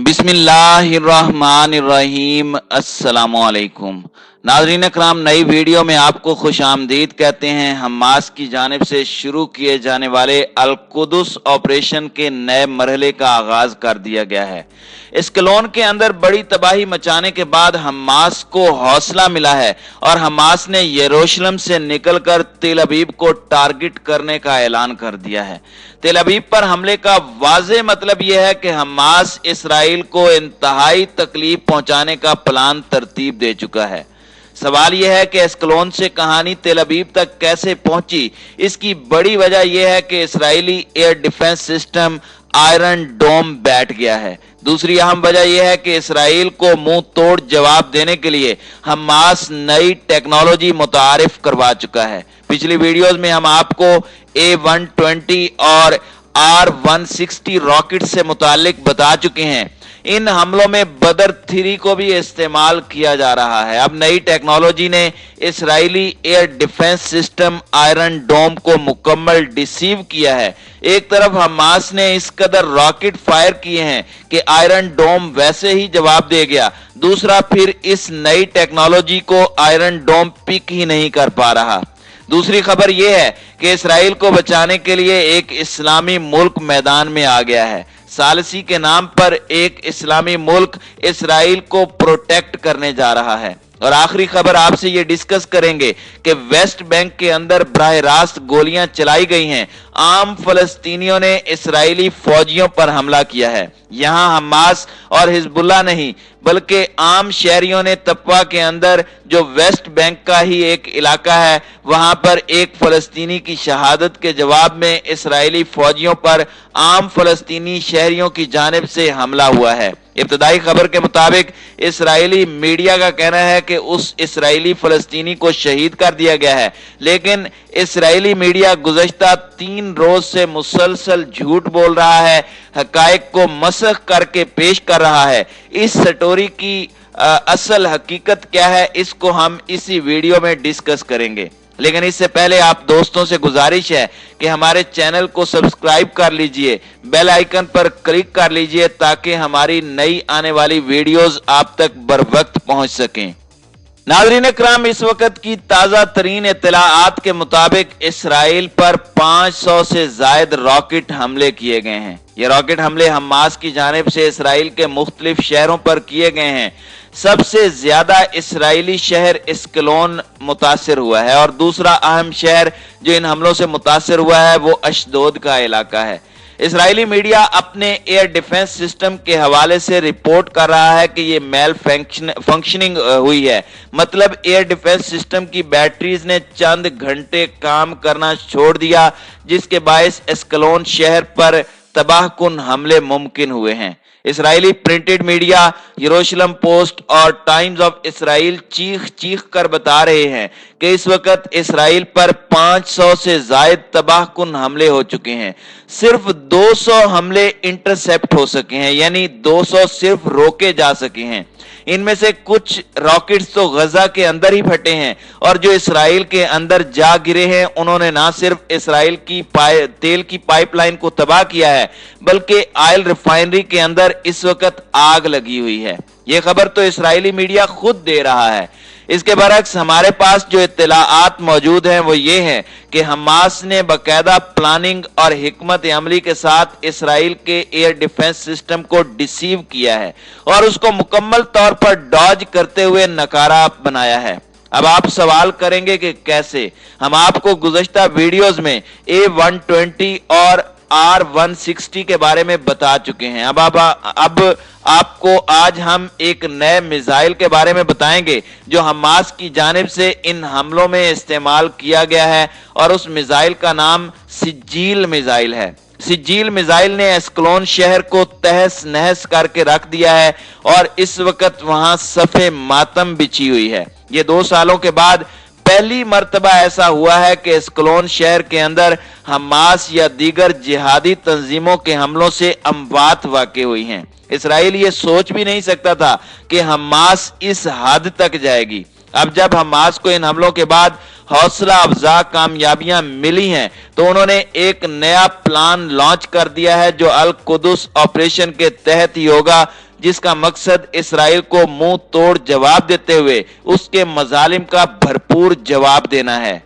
बिस्मिल्लाहिर्रहमानिर्रहीम। अस्सलामुअलैकुम नाज़रीन अकराम, नई वीडियो में आपको खुश आमदीद कहते हैं। हमास की जानिब से शुरू किए जाने वाले अल कुदस ऑपरेशन के नए मरहले का आगाज कर दिया गया है। एस्कलोन के अंदर बड़ी तबाही मचाने के बाद हमास को हौसला मिला है और हमास ने यरूशलेम से निकलकर तेल अवीव को टारगेट करने का ऐलान कर दिया है। तेल अवीव पर हमले का वाज़ेह मतलब यह है कि हमास इसराइल को इंतहाई तकलीफ पहुंचाने का प्लान तरतीब दे चुका है। सवाल यह है कि एस्कलोन से कहानी तेल अवीव तक कैसे पहुंची। इसकी बड़ी वजह यह है कि इस्राएली एयर डिफेंस सिस्टम आयरन डोम बैठ गया है। दूसरी अहम वजह यह है कि इसराइल को मुंह तोड़ जवाब देने के लिए हमास नई टेक्नोलॉजी मुतारिफ करवा चुका है। पिछली वीडियोस में हम आपको A120 और R160 रॉकेट से मुतालिक बता चुके हैं। इन हमलों में बदर 3 को भी इस्तेमाल किया जा रहा है। अब नई टेक्नोलॉजी ने इस्राएली एयर डिफेंस सिस्टम आयरन डोम को मुकम्मल डिसीव किया है। एक तरफ हमास ने इस कदर रॉकेट फायर किए हैं कि आयरन डोम वैसे ही जवाब दे गया, दूसरा फिर इस नई टेक्नोलॉजी को आयरन डोम पिक ही नहीं कर पा रहा। दूसरी खबर यह है कि इसराइल को बचाने के लिए एक इस्लामी मुल्क मैदान में आ गया है। सालसी के नाम पर एक इस्लामी मुल्क इसराइल को प्रोटेक्ट करने जा रहा है। और आखिरी खबर आपसे ये डिस्कस करेंगे कि वेस्ट बैंक के अंदर बराह रास्त गोलियां चलाई गई हैं। आम फलस्तीनियों ने इसराइली फौजियों पर हमला किया है। यहां हमास और हिजबुल्लाह नहीं बल्कि आम शहरियों ने तप्पा के अंदर, जो वेस्ट बैंक का ही एक इलाका है, वहां पर एक फलस्तीनी की शहादत के जवाब में इसराइली फौजियों पर आम फलस्तीनी शहरियों की जानिब से हमला हुआ है। इब्तदाई खबर के मुताबिक इसराइली मीडिया का कहना है कि उस इसराइली फलस्तीनी को शहीद कर दिया गया है, लेकिन इसराइली मीडिया गुज़श्ता 3 रोज से मुसलसल झूठ बोल रहा है, हकायक को मसख करके पेश कर रहा है। इस स्टोरी की असल हकीकत क्या है, इसको हम इसी वीडियो में डिस्कस करेंगे। लेकिन इससे पहले आप दोस्तों से गुजारिश है कि हमारे चैनल को सब्सक्राइब कर लीजिए, बेल आइकन पर क्लिक कर लीजिए ताकि हमारी नई आने वाली वीडियोस आप तक बर वक्त पहुंच सकें। नाज़रीन इकराम, इस वक्त की ताज़ा तरीन इत्तलाआत के मुताबिक इसराइल पर 500 से जायद रॉकेट हमले किए गए हैं। ये रॉकेट हमले हमास की जानिब से इसराइल के मुख्तलिफ शहरों पर किए गए हैं। सबसे ज्यादा इसराइली शहर एस्कलोन मुतासिर हुआ है और दूसरा अहम शहर जो इन हमलों से मुतासिर हुआ है वो अशदोद का इलाका है। इसराइली मीडिया अपने एयर डिफेंस सिस्टम के हवाले से रिपोर्ट कर रहा है कि ये मेल फंक्शनिंग हुई है, मतलब एयर डिफेंस सिस्टम की बैटरीज ने चंद घंटे काम करना छोड़ दिया, जिसके बायस एस्कलोन शहर पर तबाहकुन हमले मुमकिन हुए हैं। इसराइली प्रिंटेड मीडिया, यरूशलेम पोस्ट और टाइम्स ऑफ इसराइल चीख कर बता रहे हैं कि इस वक्त इसराइल पर 500 से जायद तबाहकुन हमले हो चुके हैं। सिर्फ 200 हमले इंटरसेप्ट हो सके हैं, यानी 200 सिर्फ रोके जा सके हैं। इनमें से कुछ रॉकेट्स तो गजा के अंदर ही फटे हैं और जो इसराइल के अंदर जा गिरे हैं उन्होंने ना सिर्फ इसराइल की तेल की पाइपलाइन को तबाह किया है बल्कि ऑयल रिफाइनरी के अंदर इस वक्त आग लगी हुई है। यह खबर तो इसराइली मीडिया खुद दे रहा है। इसके बरक्स हमारे पास जो इत्तलाआत मौजूद हैं वो ये हैं कि हमास ने बाकायदा प्लानिंग और हिकमत अमली के साथ इसराइल के एयर डिफेंस सिस्टम को डिसीव किया है और उसको मुकम्मल तौर पर डॉज करते हुए नकारा बनाया है। अब आप सवाल करेंगे कि कैसे। हम आपको गुज़श्ता वीडियोस में A120 और R160 के बारे में बता चुके हैं। अब आपको आज हम एक नए मिसाइल के बारे में बताएंगे जो हमास की जानिब से इन हमलों में इस्तेमाल किया गया है और उस मिसाइल का नाम सिज्जील मिसाइल है। सिज्जील मिसाइल ने एस्कलोन शहर को तहस नहस करके रख दिया है और इस वक्त वहां सफ़े मातम बिछी हुई है। ये 2 सालों के बाद पहली मर्तबा ऐसा हुआ है कि एस्कलोन शहर के अंदर हमास या दीगर जिहादी तंजीमों के हमलों से अमवात वाक़ हुई हैं। इसराइल ये सोच भी नहीं सकता था कि हमास इस हद तक जाएगी। अब जब हमास को इन हमलों के बाद हौसला अफजा कामयाबियां मिली हैं, तो उन्होंने एक नया प्लान लॉन्च कर दिया है जो अल कुदस ऑपरेशन के तहत ही होगा, जिसका मकसद इसराइल को मुंह तोड़ जवाब देते हुए उसके मजालिम का भरपूर जवाब देना है।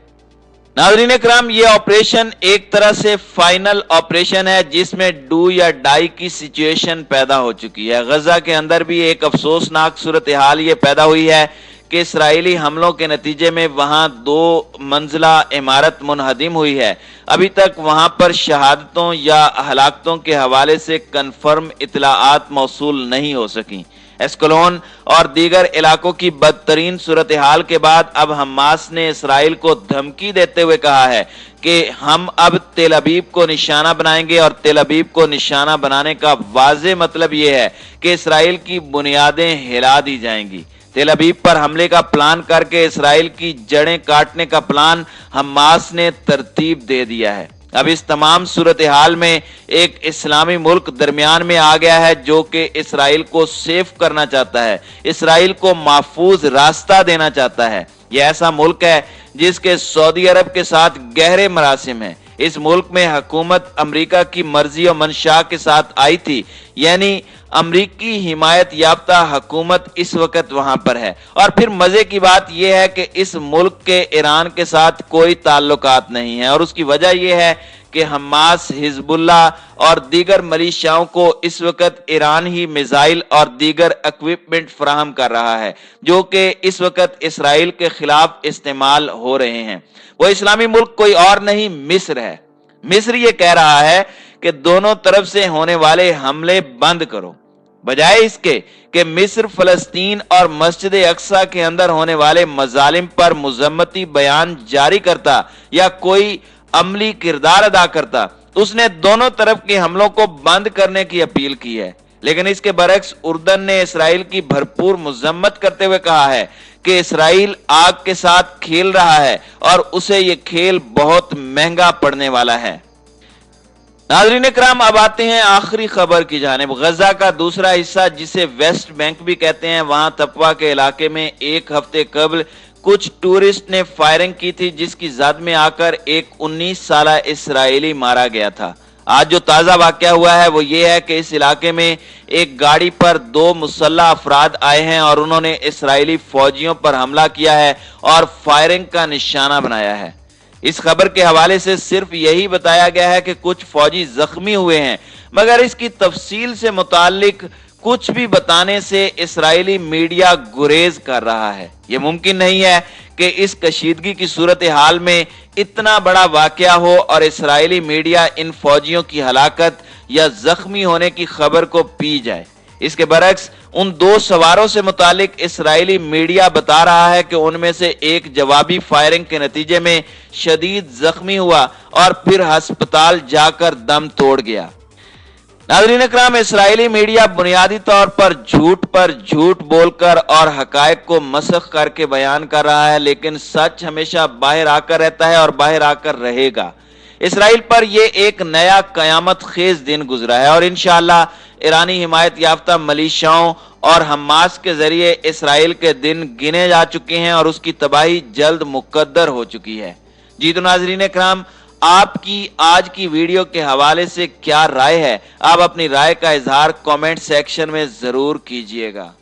नाज़रीन इकराम, ये ऑपरेशन एक तरह से फाइनल ऑपरेशन है जिसमें डू या डाई की सिचुएशन पैदा हो चुकी है। गजा के अंदर भी एक अफसोसनाक सूरत हाल ये पैदा हुई है कि इसराइली हमलों के नतीजे में वहां 2 मंजिला इमारत मुनहदिम हुई है। अभी तक वहां पर शहादतों या हलाकतों के हवाले से कन्फर्म इतलाआत मौसूल नहीं हो सकी। एस्कलोन और दीगर इलाकों की बदतरीन सूरत हाल के बाद अब हमास ने इसराइल को धमकी देते हुए कहा है कि हम अब तेल अबीब को निशाना बनाएंगे, और तेल अबीब को निशाना बनाने का वाज़ेह मतलब यह है कि इसराइल की बुनियादें हिला दी जाएंगी। तेल अबीब पर हमले का प्लान करके इसराइल की जड़ें काटने का प्लान हमास ने तरतीब दे दिया है। अब इस तमाम सूरत हाल में एक इस्लामी मुल्क दरमियान में आ गया है जो कि इसराइल को सेफ करना चाहता है, इसराइल को महफूज रास्ता देना चाहता है। यह ऐसा मुल्क है जिसके सऊदी अरब के साथ गहरे मरासिम हैं। इस मुल्क में हुकूमत अमेरिका की मर्जी और मंशा के साथ आई थी, यानी अमरीकी हिमायत याफ्ता हुकूमत इस वक्त वहां पर है। और फिर मजे की बात यह है कि इस मुल्क के ईरान के साथ कोई ताल्लुकात नहीं है, और उसकी वजह यह है कि हमास, हिजबुल्लाह और दीगर मलीशियाओं को इस वक्त ईरान ही मिसाइल और दीगर इक्विपमेंट फराहम कर रहा है जो कि इस वक्त इसराइल के खिलाफ इस्तेमाल हो रहे हैं। वो इस्लामी मुल्क कोई और नहीं, मिस्र है। मिस्र ये कह रहा है कि दोनों तरफ से होने वाले हमले बंद करो, बजाय इसके कि मिस्र फलस्तीन और मस्जिद अक्सा के अंदर होने वाले मजालिम पर मुजम्मती बयान जारी करता या कोई अमली किरदार अदा करता, उसने दोनों तरफ के हमलों को बंद करने की अपील की है। लेकिन इसके बरक्स उर्दन ने इसराइल की भरपूर मुजम्मत करते हुए कहा है कि इसराइल आग के साथ खेल रहा है और उसे ये खेल बहुत महंगा पड़ने वाला है। नाज़रीन इकराम, अब आते हैं आखिरी खबर की जानिब। गजा का दूसरा हिस्सा जिसे वेस्ट बैंक भी कहते हैं, वहां तपवा के इलाके में एक हफ्ते कबल कुछ टूरिस्ट ने फायरिंग की थी जिसकी जद में आकर एक 19 साला इसराइली मारा गया था। आज जो ताजा वाकया हुआ है वो ये है कि इस इलाके में एक गाड़ी पर 2 मुसल्लह अफराद आए हैं और उन्होंने इसराइली फौजियों पर हमला किया है और फायरिंग का निशाना बनाया है। इस खबर के हवाले से सिर्फ यही बताया गया है कि कुछ फौजी जख्मी हुए हैं, मगर इसकी तफसील से मुताल्लिक कुछ भी बताने से इसराइली मीडिया गुरेज कर रहा है। यह मुमकिन नहीं है कि इस कशीदगी की सूरत हाल में इतना बड़ा वाकया हो और इसराइली मीडिया इन फौजियों की हलाकत या जख्मी होने की खबर को पी जाए। इसके बरक्स उन 2 सवारों से मुतालिक इसराइली मीडिया बता रहा है कि उनमें से एक जवाबी फायरिंग के नतीजे में शदीद जख्मी हुआ और फिर अस्पताल जाकर दम तोड़ गया। नाज़रीन इकराम, इसराइली मीडिया बुनियादी तौर पर झूठ बोलकर और हकायक को मसख करके बयान कर रहा है, लेकिन सच हमेशा बाहर आकर रहता है और बाहर आकर रहेगा। इसराइल पर यह एक नया कयामत खेज दिन गुजरा है और इंशाअल्लाह ईरानी हिमायत याफ्ता मलीशियाओं और हमास के जरिए इसराइल के दिन गिने जा चुके हैं और उसकी तबाही जल्द मुकद्दर हो चुकी है। जी तो नाज़रीन इकराम, आपकी आज की वीडियो के हवाले से क्या राय है? आप अपनी राय का इजहार कमेंट सेक्शन में जरूर कीजिएगा।